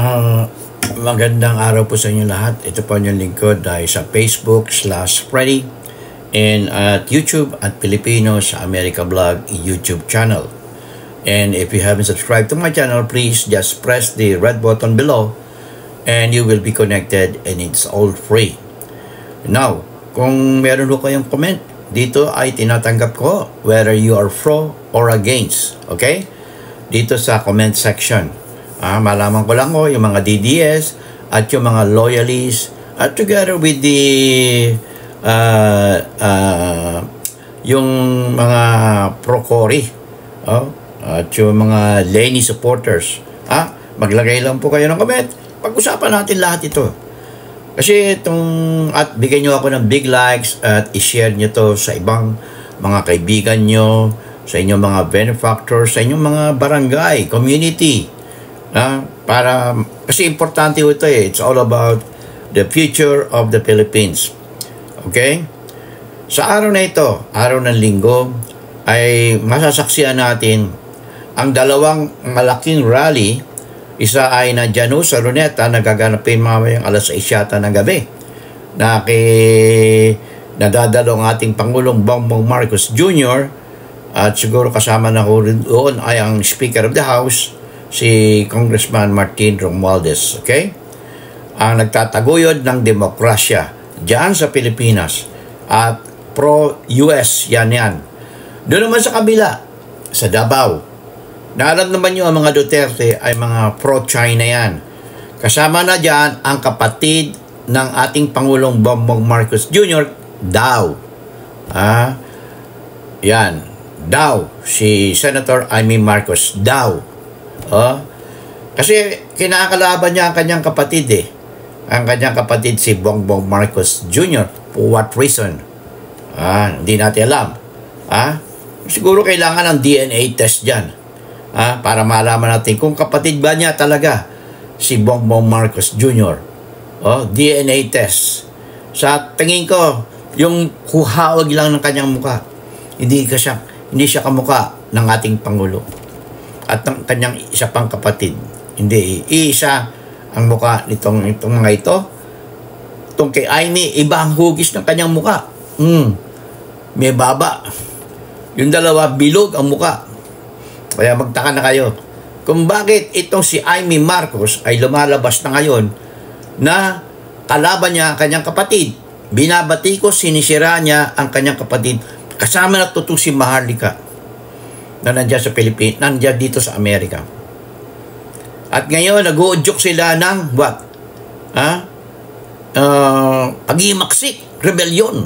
Ah, Magandang araw po sa inyo lahat. Ito po yung lingkod ay sa Facebook/Freddy and at YouTube at Filipino sa America Vlog YouTube channel. And if you haven't subscribed to my channel, please just press the red button below and you will be connected and it's all free. Now, kung meron ho kayong comment, dito ay tinatanggap ko whether you are pro or against. Okay? Dito sa comment section. Malaman ko lang yung mga DDS at yung mga loyalists at together with the yung mga pro-Cory at yung mga Lenny supporters. Maglagay lang po kayo ng comment. Pag-usapan natin lahat ito. Kasi at bigyan nyo ako ng big likes at i-share nyo to sa ibang mga kaibigan nyo, sa inyong mga benefactors, sa inyong mga barangay, community. Kasi importante ito It's all about the future of the Philippines. Okay? Sa araw na ito, araw ng linggo, ay masasaksihan natin ang dalawang malaking rally. Isa ay nandyan sa Luneta, nagaganapin mamayang alas 6 yata ng gabi. Nadadalo ang ating Pangulong Bongbong Marcos Jr. At siguro kasama na rin doon ay ang Speaker of the House, si Congressman Martin Romualdez, okay? Ang nagtataguyod ng demokrasya diyan sa Pilipinas at pro-US yan. Doon naman sa kabila, sa Davao, naalam naman nyo ang mga Duterte ay mga pro-China yan. Kasama na diyan ang kapatid ng ating Pangulong Bongbong Marcos Jr., Daw. Yan. Daw. Si Senator Amy Marcos Daw. Kasi kinakalaban niya ang kanyang kapatid Ang kanyang kapatid si Bongbong Marcos Jr. For what reason? Hindi natin alam. Siguro kailangan ng DNA test dyan. Para malaman natin kung kapatid ba niya talaga si Bongbong Marcos Jr. DNA test. Sa tingin ko, yung huhawag lang ng kanyang muka. Hindi siya kamukha ng ating Pangulo. At ng kanyang isa pang kapatid. Hindi, isa ang mukha nitong mga ito. Itong kay Amy, iba ang hugis ng kanyang mukha. May baba. Yung dalawa, bilog ang mukha. Kaya magtaka na kayo kung bakit itong si Amy Marcos ay lumalabas na ngayon na kalaban niya ang kanyang kapatid. Binabatikos, sinisira niya ang kanyang kapatid. Kasama na to si Maharlika na nandiyan sa Pilipinas, nandiyan dito sa Amerika. At ngayon, nag-uudyok sila ng what? Pagimaksik, rebellion.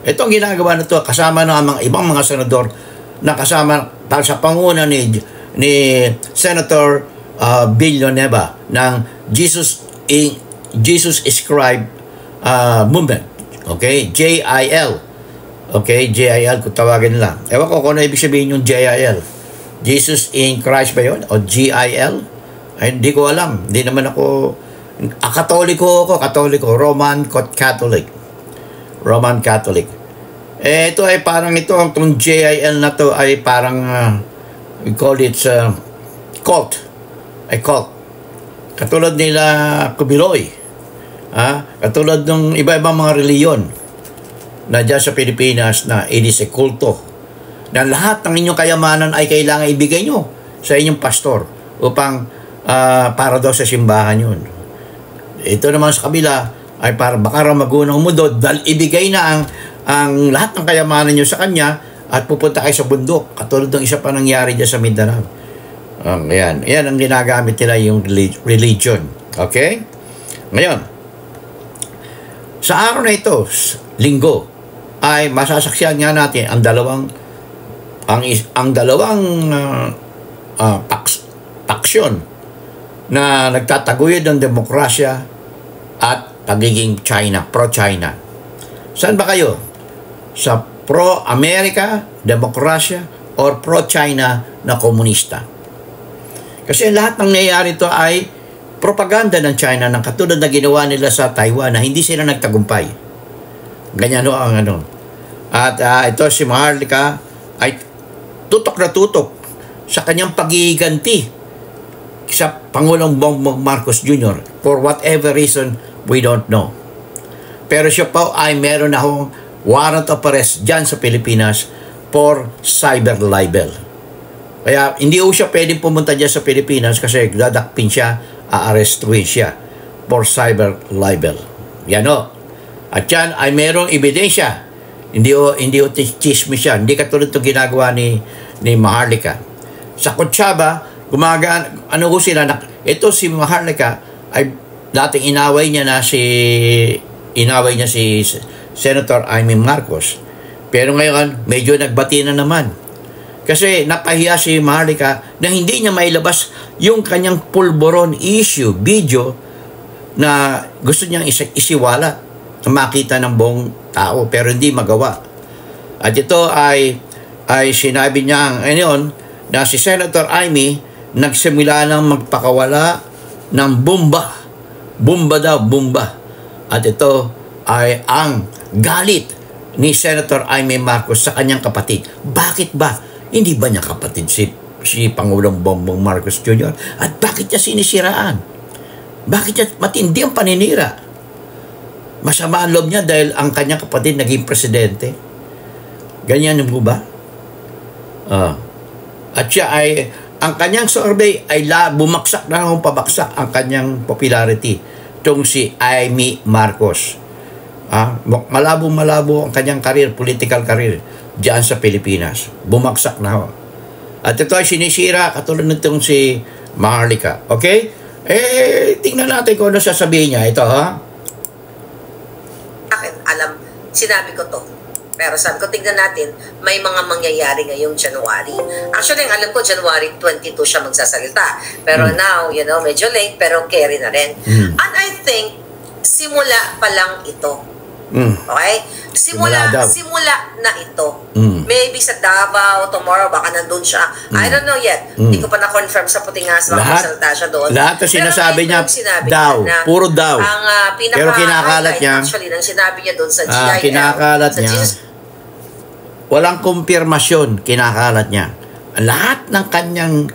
Ito ang ginagawa na ito, kasama ng mga ibang mga senador na kasama sa panguna ni Senator Villanueva ng Jesus is Christ movement. Okay? JIL. Okay, JIL kung tawagin nila. Ewan ko kung ano ibig sabihin yung JIL. Jesus in Christ ba yun? O GIL? Ay, hindi ko alam. Hindi naman ako... Katoliko ako. Katoliko. Roman Catholic. Roman Catholic. Ito ay parang itong JIL na to ay parang we call it cult. Ay cult. Katulad nila Kubiloy. Katulad ng iba-ibang mga reliyon na dyan sa Pilipinas na it is a kulto na lahat ng inyong kayamanan ay kailangan ibigay nyo sa inyong pastor upang para daw sa simbahan yun. Ito naman sa kabila ay para baka magunang umudod dahil ibigay na ang lahat ng kayamanan nyo sa kanya at pupunta kayo sa bundok katulad ng isa pa nangyari dyan sa Mindanao. Yan ang ginagamit nila yung religion. Okay? Ngayon, sa araw na ito, linggo, ay masasaksihan nga natin ang dalawang paksyon na nagtataguyod ng demokrasya at pagiging pro-China. Saan ba kayo? Sa pro-America, demokrasya, or pro-China na komunista? Kasi lahat ng nangyayari ito ay propaganda ng China ng katulad na ginawa nila sa Taiwan na hindi sila nagtagumpay. Ganyan ang At ito si Maharlika ay tutok na tutok sa kanyang pagiganti sa Pangulong Bongbong Marcos Jr. For whatever reason, we don't know. Pero siya po ay meron akong warrant of arrest dyan sa Pilipinas for cyber libel. Kaya hindi po siya pwedeng pumunta dyan sa Pilipinas kasi dadakpin siya, aarestuin siya for cyber libel. Yan o. At yan ay merong ebidensya. Hindi o chismis siya. Hindi katulad itong ginagawa ni Maharlika. Sa Coachaba, ano ko sila, ito si Maharlika ay dating inaway niya si Senator Amy Marcos. Pero ngayon, medyo nagbati na naman. Kasi napahiya si Maharlika na hindi niya mailabas yung kanyang pulboron issue, video, na gusto niyang isiwalat, makita ng buong tao, pero hindi magawa. At ito ay sinabi niya ngayon na si Senator Amy nagsimula ng magpakawala ng bomba. Bomba daw, bomba. At ito ay ang galit ni Senator Amy Marcos sa kanyang kapatid. Bakit ba? Hindi ba niya kapatid si Pangulong Bongbong Marcos Jr.? At bakit niya sinisiraan? Bakit niya matindi ang paninira? Masama ang loob niya dahil ang kanyang kapatid naging presidente. Ganyan mo ba? At siya ay, ang kanyang survey ay bumaksak na ng pabaksak ang kanyang popularity. Itong si Amy Marcos. Malabo-malabo ang kanyang career, political career, diyan sa Pilipinas. Bumagsak na ho. At ito ay sinisira, katulad nitong si Maharlika. Okay? Tingnan natin kung ano sasabihin niya. Ito, ha? Alam, sinabi ko to. Pero sabi ko, tingnan natin, may mga mangyayari ngayong January. Actually, ang alam ko, January 22 siya magsasalita. Pero now, medyo late, pero carry na rin. And I think, simula pa lang ito. Okay? Simula na ito. Maybe sa Davao, tomorrow, baka nandun siya. I don't know yet. Hindi ko pa na-confirm sa Putingas, baka magsalita siya doon. Lahat na sinasabi niya, daw. Puro daw. Pero kinakalat niya. Actually, nang sinabi niya doon sa GIL. Kinakalat niya. Walang kumpirmasyon, kinakalat niya. Lahat ng kanyang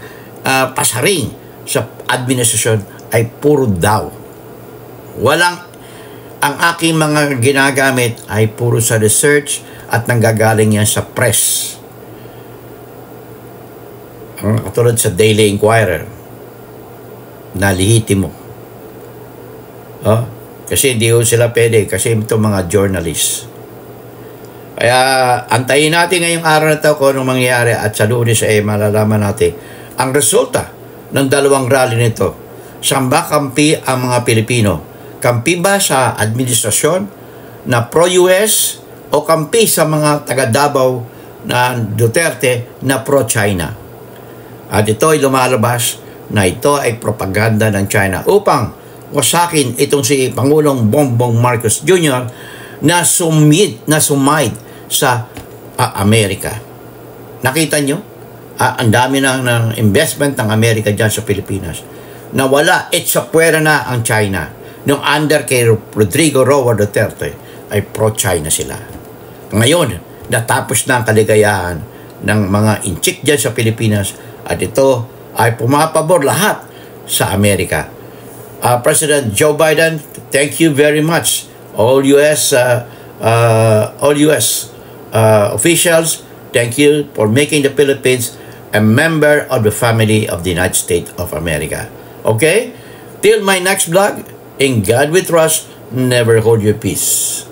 pasaring sa administrasyon ay puro daw. Ang aking mga ginagamit ay puro sa research at nanggagaling yan sa press. Katulad sa Daily Inquirer, nalihitimo. Kasi hindi sila pwede, kasi ito mga journalists. Kaya antayin natin ngayong araw na ito kung anong mangyayari at sa Lunes ay malalaman natin ang resulta ng dalawang rally nito. Saan ba kampi ang mga Pilipino? Kampi ba sa administrasyon na pro-US o kampi sa mga taga-Davao na Duterte na pro-China? At ito ay lumalabas na ito ay propaganda ng China upang wasakin itong si Pangulong Bongbong Marcos Jr. na sumide sa Amerika. Nakita nyo? Ang dami ng investment ng Amerika dyan sa Pilipinas. Nawala, itsapwera na ang China. Nung under kay Rodrigo Roa Duterte ay pro-China sila. Ngayon, natapos na ang kaligayahan ng mga inchik dyan sa Pilipinas at ito ay pumapabor lahat sa Amerika. President Joe Biden, thank you very much. All US officials, thank you for making the Philippines a member of the family of the United States of America. Okay? Till my next vlog, in God we trust, never hold your peace.